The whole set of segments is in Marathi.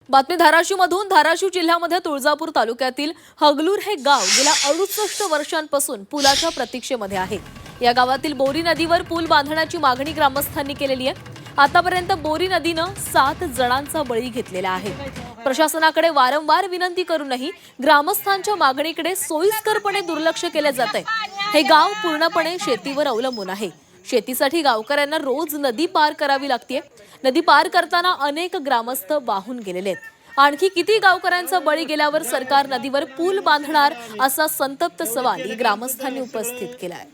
बातमी धाराशिवमधून। धाराशिव जिल्ह्यामध्ये तुळजापूर तालुक्यातील हगलूर हे गाव गेल्या 68 वर्षांपासून पुलाच्या प्रतीक्षेमध्ये आहे। या गावातील बोरी नदीवर पूल बांधण्याची मागणी ग्रामस्थांनी केलेली आहे। आतापर्यंत बोरी नदीनं 7 जणांचा बळी घेतलेला आहे। प्रशासनाकडे वारंवार विनंती करूनही ग्रामस्थांच्या मागणीकडे सोयीस्करपणे दुर्लक्ष केले जाते। हे गाव पूर्णपणे शेतीवर अवलंबून आहे। शेतीसाठी गावकऱ्यांना रोज नदी पार करावी लागते। नदी पार करताना अनेक ग्रामस्थ वाहून गेलेले आहेत। आणखी किती गावकऱ्यांचा बळी गेल्यावर सरकार नदीवर पूल बांधणार असा संतप्त सवाल ग्रामस्थांनी उपस्थित केलाय।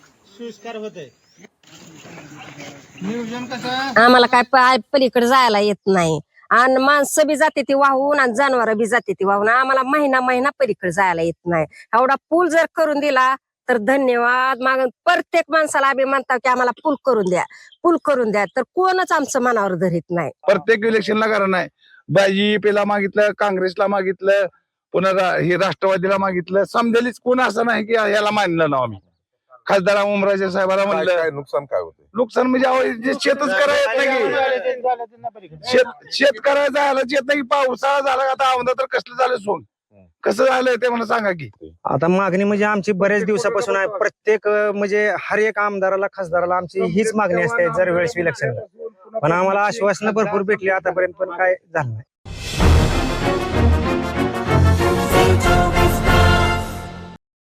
आम्हाला काय पलीकडे जायला येत नाही आणि माणसं बी जाते ती वाहून आणि जनावर बी जाते ती वाहून। आम्हाला महिना पलीकडे जायला येत नाही। एवढा पूल जर करून दिला तर धन्यवाद। मग प्रत्येक माणसाला आम्ही म्हणतो की आम्हाला पूल करून द्या, पूल करून द्या, तर कोणच आमचं मनावर धरीत नाही। प्रत्येक इलेक्शनला कारण नाही, बीजेपीला मागितलं, काँग्रेसला मागितलं, पुन्हा हे राष्ट्रवादीला मागितलं, समजेलीच कोण असं नाही की याला मानलं ना। आम्ही खासदार उमराजे साहेबाला म्हणलं नुकसान काय होते? नुकसान म्हणजे जे शेतच करायला येत नाही की शेत करायचं झालं येत नाही की पावसाळा झाला आता औंधा तर कसलं झालं सोंग कसं झालंय ते मला सांगा की। आता मागणी म्हणजे आमची बऱ्याच दिवसापासून आहे। प्रत्येक म्हणजे हर एक आमदाराला खासदाराला आमची हीच मागणी असते दर वेळेस इलेक्शनला। पण आम्हाला आश्वासनं भरपूर भेटली आतापर्यंत, पण काय झालं नाही।